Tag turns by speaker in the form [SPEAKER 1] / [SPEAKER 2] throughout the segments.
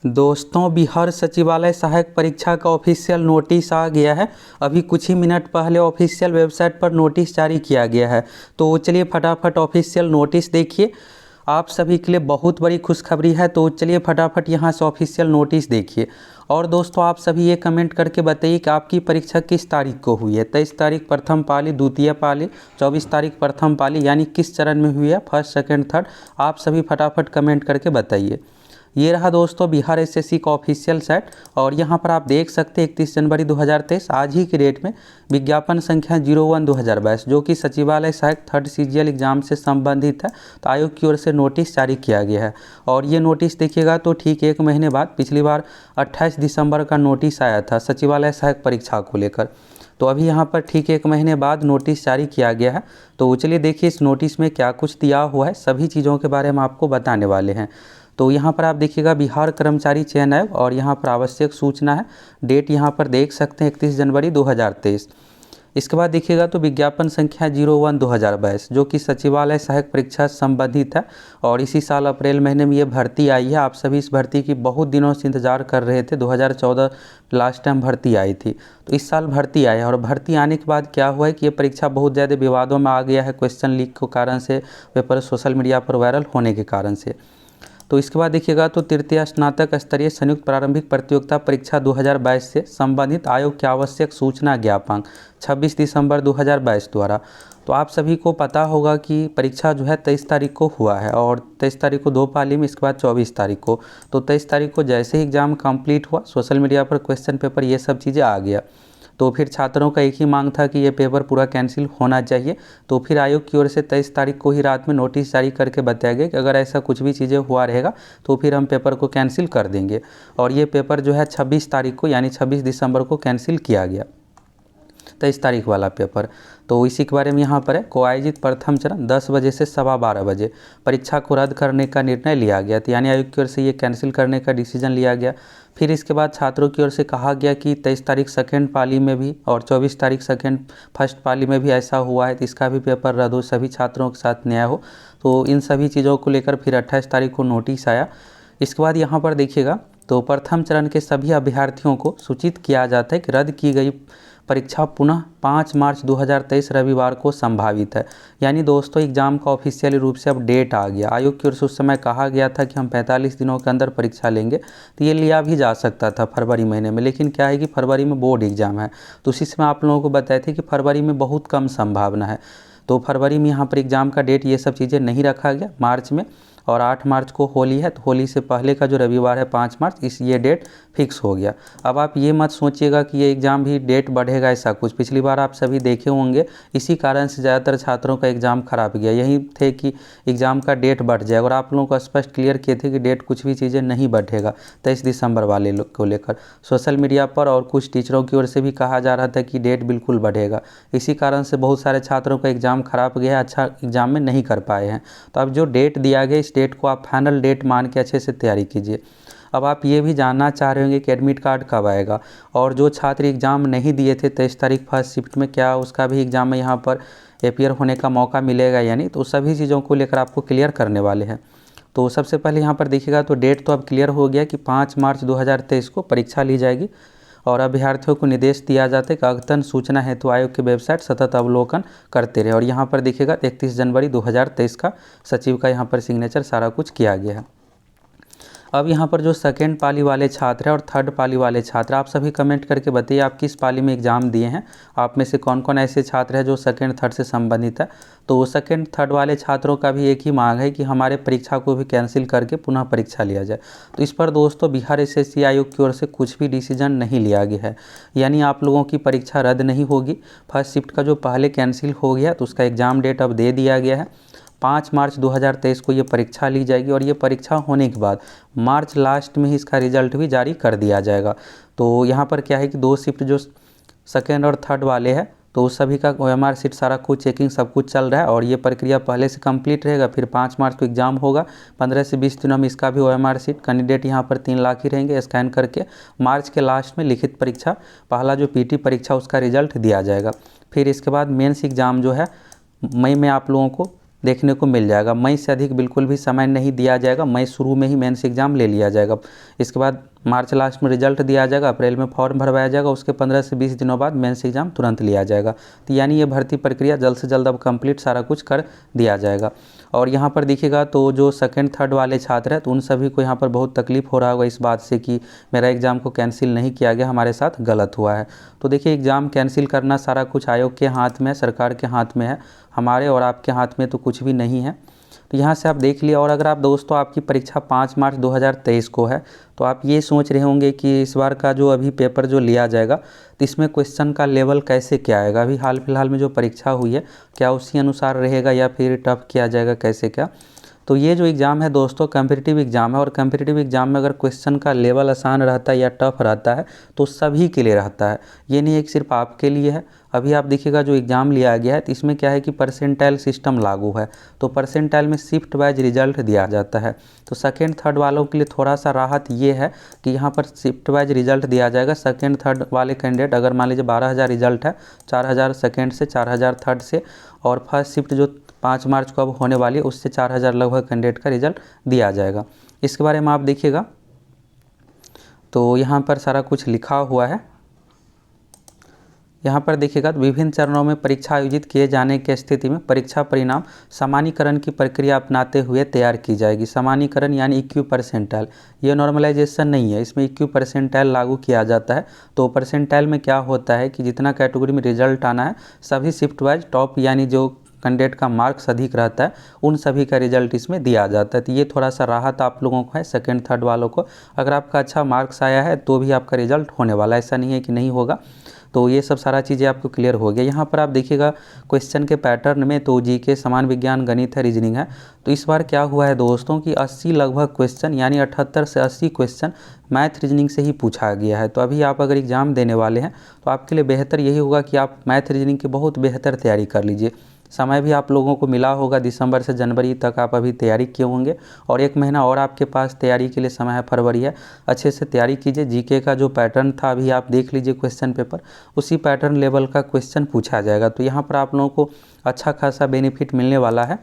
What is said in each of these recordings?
[SPEAKER 1] दोस्तों, बिहार सचिवालय सहायक परीक्षा का ऑफिशियल नोटिस आ गया है। अभी कुछ ही मिनट पहले ऑफिशियल वेबसाइट पर नोटिस जारी किया गया है। तो चलिए फटाफट ऑफिशियल नोटिस देखिए। आप सभी के लिए बहुत बड़ी खुशखबरी है। तो चलिए फटाफट यहाँ से ऑफिशियल नोटिस देखिए। और दोस्तों, आप सभी ये कमेंट करके बताइए कि आपकी परीक्षा किस तारीख को हुई है। 23 तारीख प्रथम पाली, द्वितीय पाली, 24 तारीख प्रथम पाली, यानी किस चरण में हुई है, फर्स्ट, सेकेंड, थर्ड। आप सभी फटाफट कमेंट करके बताइए। ये रहा दोस्तों बिहार एसएससी का ऑफिशियल साइट। और यहाँ पर आप देख सकते हैं 31 जनवरी 2023 आज ही की डेट में विज्ञापन संख्या 01/2022 जो कि सचिवालय सहायक थर्ड सीजीएल एग्जाम से संबंधित है। तो आयोग की ओर से नोटिस जारी किया गया है। और ये नोटिस देखिएगा तो ठीक 1 महीने बाद पिछली बार 28 दिसंबर का नोटिस आया था सचिवालय सहायक परीक्षा को लेकर। तो अभी यहाँ पर ठीक 1 महीने बाद नोटिस जारी किया गया है। तो चलिए देखिए इस नोटिस में क्या कुछ दिया हुआ है, सभी चीज़ों के बारे में आपको बताने वाले हैं। तो यहाँ पर आप देखिएगा बिहार कर्मचारी चयन आयोग और यहाँ पर आवश्यक सूचना है। डेट यहाँ पर देख सकते हैं 31 जनवरी 2023। इसके बाद देखिएगा तो विज्ञापन संख्या 01/2022 जो कि सचिवालय सहायक परीक्षा से संबंधित है। और इसी साल अप्रैल महीने में ये भर्ती आई है। आप सभी इस भर्ती की बहुत दिनों से इंतजार कर रहे थे। 2014 लास्ट टाइम भर्ती आई थी। तो इस साल भर्ती आई है। और भर्ती आने के बाद क्या हुआ है कि ये परीक्षा बहुत ज़्यादा विवादों में आ गया है क्वेश्चन लीक के कारण से, पेपर सोशल मीडिया पर वायरल होने के कारण से। तो इसके बाद देखिएगा तो तृतीय स्नातक स्तरीय संयुक्त प्रारंभिक प्रतियोगिता परीक्षा 2022 से संबंधित आयोग की आवश्यक सूचना ज्ञापन 26 दिसंबर 2022 द्वारा। तो आप सभी को पता होगा कि परीक्षा जो है 23 तारीख को हुआ है और 23 तारीख को 2 पाली में, इसके बाद 24 तारीख को। तो 23 तारीख को जैसे ही एग्ज़ाम कंप्लीट हुआ सोशल मीडिया पर क्वेश्चन पेपर ये सब चीज़ें आ गया। तो फिर छात्रों का एक ही मांग था कि ये पेपर पूरा कैंसिल होना चाहिए। तो फिर आयोग की ओर से 23 तारीख को ही रात में नोटिस जारी करके बताया गया कि अगर ऐसा कुछ भी चीज़ें हुआ रहेगा तो फिर हम पेपर को कैंसिल कर देंगे। और ये पेपर जो है 26 तारीख को यानी 26 दिसंबर को कैंसिल किया गया, 23 तारीख वाला पेपर। तो इसी के बारे में यहाँ पर है को आयोजित प्रथम चरण 10 बजे से 12:15 बजे परीक्षा को रद्द करने का निर्णय लिया गया। तो यानी आयोग की ओर से ये कैंसिल करने का डिसीजन लिया गया। फिर इसके बाद छात्रों की ओर से कहा गया कि 23 तारीख सेकेंड पाली में भी और 24 तारीख सेकेंड फर्स्ट पाली में भी ऐसा हुआ है तो इसका भी पेपर रद्द हो, सभी छात्रों के साथ न्याय हो। तो इन सभी चीज़ों को लेकर फिर 28 तारीख को नोटिस आया। इसके बाद यहाँ पर देखिएगा तो प्रथम चरण के सभी अभ्यर्थियों को सूचित किया जाता है कि रद्द की गई परीक्षा पुनः 5 मार्च 2023 रविवार को संभावित है। यानी दोस्तों एग्ज़ाम का ऑफिशियली रूप से अब डेट आ गया। आयोग की ओर से उस समय कहा गया था कि हम 45 दिनों के अंदर परीक्षा लेंगे। तो ये लिया भी जा सकता था फरवरी महीने में, लेकिन क्या है कि फरवरी में बोर्ड एग्ज़ाम है। तो उसी समय आप लोगों को बताए थे कि फरवरी में बहुत कम संभावना है। तो फरवरी में यहाँ पर एग्ज़ाम का डेट ये सब चीज़ें नहीं रखा गया मार्च में। और 8 मार्च को होली है तो होली से पहले का जो रविवार है 5 मार्च, इस ये डेट फिक्स हो गया। अब आप ये मत सोचिएगा कि ये एग्ज़ाम भी डेट बढ़ेगा ऐसा कुछ। पिछली बार आप सभी देखे होंगे इसी कारण से ज़्यादातर छात्रों का एग्ज़ाम खराब गया। यही थे कि एग्ज़ाम का डेट बढ़ जाएगा और आप लोगों को स्पष्ट क्लियर किए थे कि डेट कुछ भी चीज़ें नहीं बढ़ेगा 23 दिसंबर वाले को लेकर। सोशल मीडिया पर और कुछ टीचरों की ओर से भी कहा जा रहा था कि डेट बिल्कुल बढ़ेगा। इसी कारण से बहुत सारे छात्रों का एग्ज़ाम खराब गया, अच्छा एग्ज़ाम में नहीं कर पाए हैं। तो अब जो डेट दिया गया इस डेट को आप फाइनल डेट मान के अच्छे से तैयारी कीजिए। अब आप ये भी जानना चाह रहे होंगे कि एडमिट कार्ड कब आएगा और जो छात्र एग्ज़ाम नहीं दिए थे 23 तारीख फर्स्ट शिफ्ट में, क्या उसका भी एग्ज़ाम में यहाँ पर अपीयर होने का मौका मिलेगा या नहीं। तो सभी चीज़ों को लेकर आपको क्लियर करने वाले हैं। तो सबसे पहले यहाँ पर देखिएगा तो डेट तो अब क्लियर हो गया कि 5 मार्च 2023 को परीक्षा ली जाएगी। और अभ्यर्थियों को निर्देश दिया जाता है कि अद्यतन सूचना हेतु आयोग की वेबसाइट सतत अवलोकन करते रहे। और यहाँ पर देखिएगा 31 जनवरी 2023 का सचिव का यहाँ पर सिग्नेचर सारा कुछ किया गया है। अब यहाँ पर जो सेकेंड पाली वाले छात्र हैं और थर्ड पाली वाले छात्र, आप सभी कमेंट करके बताइए आप किस पाली में एग्ज़ाम दिए हैं। आप में से कौन कौन ऐसे छात्र हैं जो सेकेंड थर्ड से संबंधित है। तो सेकेंड थर्ड वाले छात्रों का भी एक ही मांग है कि हमारे परीक्षा को भी कैंसिल करके पुनः परीक्षा लिया जाए। तो इस पर दोस्तों बिहार एसएससी आयोग की ओर से कुछ भी डिसीजन नहीं लिया गया है। यानी आप लोगों की परीक्षा रद्द नहीं होगी। फर्स्ट शिफ्ट का जो पहले कैंसिल हो गया तो उसका एग्ज़ाम डेट अब दे दिया गया है। 5 मार्च 2023 को ये परीक्षा ली जाएगी और ये परीक्षा होने के बाद मार्च लास्ट में ही इसका रिजल्ट भी जारी कर दिया जाएगा। तो यहाँ पर क्या है कि 2 शिफ्ट जो सेकेंड और थर्ड वाले हैं तो सभी का OMR शीट सारा कुछ चेकिंग सब कुछ चल रहा है और ये प्रक्रिया पहले से कंप्लीट रहेगा। फिर 5 मार्च को एग्ज़ाम होगा। 15 से 20 दिनों में इसका भी OMR शीट कैंडिडेट यहाँ पर 3 लाख ही रहेंगे स्कैन करके। मार्च के लास्ट में लिखित परीक्षा पहला जो PT परीक्षा उसका रिजल्ट दिया जाएगा। फिर इसके बाद मेंस एग्ज़ाम जो है मई में आप लोगों को देखने को मिल जाएगा। मई से अधिक बिल्कुल भी समय नहीं दिया जाएगा, मई शुरू में ही मेंस एग्ज़ाम ले लिया जाएगा। इसके बाद मार्च लास्ट में रिजल्ट दिया जाएगा, अप्रैल में फॉर्म भरवाया जाएगा, उसके 15 से 20 दिनों बाद मेंस एग्ज़ाम तुरंत लिया जाएगा। तो यानी ये भर्ती प्रक्रिया जल्द से जल्द अब कंप्लीट सारा कुछ कर दिया जाएगा। और यहाँ पर देखिएगा तो जो सेकंड थर्ड वाले छात्र हैं तो उन सभी को यहाँ पर बहुत तकलीफ़ हो रहा होगा इस बात से कि मेरा एग्ज़ाम को कैंसिल नहीं किया गया, हमारे साथ गलत हुआ है। तो देखिए एग्ज़ाम कैंसिल करना सारा कुछ आयोग के हाथ में है, सरकार के हाथ में है, हमारे और आपके हाथ में तो कुछ भी नहीं है। तो यहाँ से आप देख लिए। और अगर आप दोस्तों आपकी परीक्षा 5 मार्च 2023 को है तो आप ये सोच रहे होंगे कि इस बार का जो अभी पेपर जो लिया जाएगा तो इसमें क्वेश्चन का लेवल कैसे क्या आएगा। अभी हाल फिलहाल में जो परीक्षा हुई है क्या उसी अनुसार रहेगा या फिर टफ किया जाएगा, कैसे क्या। तो ये जो एग्ज़ाम है दोस्तों कम्पिटिटिव एग्ज़ाम है, और कम्पिटिटिव एग्ज़ाम में अगर क्वेश्चन का लेवल आसान रहता है या टफ रहता है तो सभी के लिए रहता है, ये नहीं है कि सिर्फ आपके लिए है। अभी आप देखिएगा जो एग्ज़ाम लिया गया है तो इसमें क्या है कि परसेंटाइल सिस्टम लागू है, तो परसेंटाइल में शिफ्ट वाइज रिजल्ट दिया जाता है। तो सेकेंड थर्ड वालों के लिए थोड़ा सा राहत ये है कि यहाँ पर शिफ्ट वाइज रिजल्ट दिया जाएगा। सेकेंड थर्ड वाले कैंडिडेट अगर मान लीजिए 12,000 रिजल्ट है, 4,000 सेकेंड से, 4,000 थर्ड से, और फर्स्ट शिफ्ट जो 5 मार्च को अब होने वाली है उससे 4,000 लगभग कैंडिडेट का रिजल्ट दिया जाएगा। इसके बारे में आप देखिएगा तो यहाँ पर सारा कुछ लिखा हुआ है। यहाँ पर देखिएगा तो विभिन्न चरणों में परीक्षा आयोजित किए जाने की स्थिति में परीक्षा परिणाम सामान्यीकरण की प्रक्रिया अपनाते हुए तैयार की जाएगी। सामान्यीकरण यानी इक्यू परसेंटाइल, ये नॉर्मलाइजेशन नहीं है, इसमें इक्यू परसेंटाइल लागू किया जाता है। तो परसेंटाइल में क्या होता है कि जितना कैटेगरी में रिजल्ट आना है सभी शिफ्ट वाइज टॉप यानी जो कैंडिडेट का मार्क्स अधिक रहता है उन सभी का रिजल्ट इसमें दिया जाता है। तो ये थोड़ा सा राहत आप लोगों को है सेकंड थर्ड वालों को। अगर आपका अच्छा मार्क्स आया है तो भी आपका रिजल्ट होने वाला है, ऐसा नहीं है कि नहीं होगा। तो ये सब सारा चीज़ें आपको क्लियर हो गया। यहाँ पर आप देखिएगा क्वेश्चन के पैटर्न में तो जीके, समान विज्ञान, गणित है, रीजनिंग है। तो इस बार क्या हुआ है दोस्तों कि 80 लगभग क्वेश्चन यानी 78 से 80 क्वेश्चन मैथ रीजनिंग से ही पूछा गया है। तो अभी आप अगर एग्ज़ाम देने वाले हैं तो आपके लिए बेहतर यही होगा कि आप मैथ रीजनिंग की बहुत बेहतर तैयारी कर लीजिए। समय भी आप लोगों को मिला होगा, दिसंबर से जनवरी तक आप अभी तैयारी किए होंगे और 1 महीना और आपके पास तैयारी के लिए समय है, फरवरी है। अच्छे से तैयारी कीजिए। जीके का जो पैटर्न था अभी आप देख लीजिए क्वेश्चन पेपर, उसी पैटर्न लेवल का क्वेश्चन पूछा जाएगा। तो यहाँ पर आप लोगों को अच्छा खासा बेनिफिट मिलने वाला है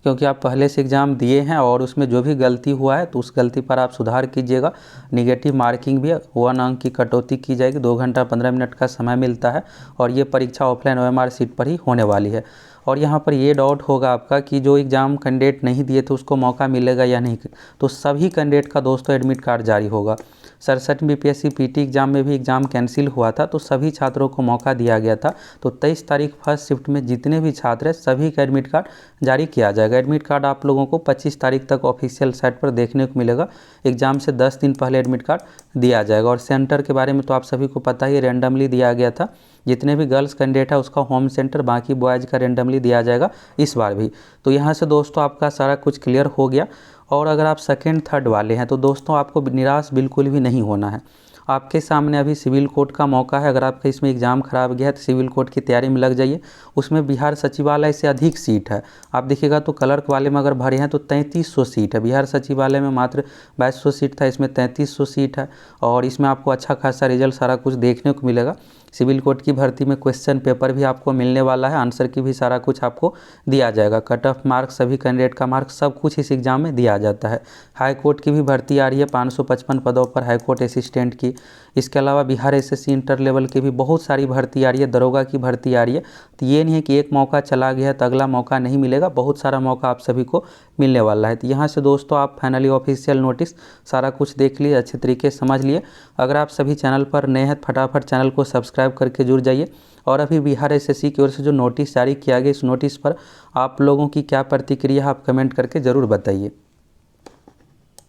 [SPEAKER 1] क्योंकि आप पहले से एग्ज़ाम दिए हैं और उसमें जो भी गलती हुआ है तो उस गलती पर आप सुधार कीजिएगा। निगेटिव मार्किंग भी 1 अंक की कटौती की जाएगी। 2 घंटा 15 मिनट का समय मिलता है और ये परीक्षा ऑफलाइन OMR सीट पर ही होने वाली है। और यहाँ पर ये डाउट होगा आपका कि जो एग्ज़ाम कैंडिडेट नहीं दिए थे उसको मौका मिलेगा या नहीं, तो सभी कैंडिडेट का दोस्तों एडमिट कार्ड जारी होगा। 67 BPSC PT एग्ज़ाम में भी एग्ज़ाम कैंसिल हुआ था तो सभी छात्रों को मौका दिया गया था। तो 23 तारीख फर्स्ट शिफ्ट में जितने भी छात्र हैं सभी का एडमिट कार्ड जारी किया जाएगा। एडमिट कार्ड आप लोगों को 25 तारीख तक ऑफिशियल साइट पर देखने को मिलेगा। एग्ज़ाम से 10 दिन पहले एडमिट कार्ड दिया जाएगा। और सेंटर के बारे में तो आप सभी को पता ही, रेंडमली दिया गया था। जितने भी गर्ल्स कैंडिडेट है उसका होम सेंटर, बाकी बॉयज़ का रेंडमली दिया जाएगा इस बार भी। तो यहाँ से दोस्तों आपका सारा कुछ क्लियर हो गया। और अगर आप सेकेंड थर्ड वाले हैं तो दोस्तों आपको निराश बिल्कुल भी नहीं होना है। आपके सामने अभी सिविल कोर्ट का मौका है। अगर आपका इसमें एग्ज़ाम खराब गया है तो सिविल कोर्ट की तैयारी में लग जाइए। उसमें बिहार सचिवालय से अधिक सीट है। आप देखिएगा तो क्लर्क वाले में अगर भरे हैं तो 3300 सीट है। बिहार सचिवालय में मात्र 2200 सीट था, इसमें 3300 सीट है। और इसमें आपको अच्छा खासा रिजल्ट सारा कुछ देखने को मिलेगा। सिविल कोर्ट की भर्ती में क्वेश्चन पेपर भी आपको मिलने वाला है, आंसर की भी सारा कुछ आपको दिया जाएगा। कट ऑफ मार्क्स, सभी कैंडिडेट का मार्क्स, सब कुछ इस एग्ज़ाम में दिया जाता है। हाई कोर्ट की भी भर्ती आ रही है 555 पदों पर हाई कोर्ट असिस्टेंट की। इसके अलावा बिहार SSC इंटर लेवल की भी बहुत सारी भर्ती आ रही है। दरोगा की भर्ती आ रही है। तो ये नहीं है कि एक मौका चला गया तो अगला मौका नहीं मिलेगा, बहुत सारा मौका आप सभी को मिलने वाला है। तो यहाँ से दोस्तों आप फाइनली ऑफिशियल नोटिस सारा कुछ देख लिए, अच्छे तरीके से समझ लिए। अगर आप सभी चैनल पर नए हैं फटाफट चैनल को सब्सक्राइब करके जुड़ जाइए। और अभी बिहार SSC की ओर से जो नोटिस जारी किया गया इस नोटिस पर आप लोगों की क्या प्रतिक्रिया है आप कमेंट करके ज़रूर बताइए।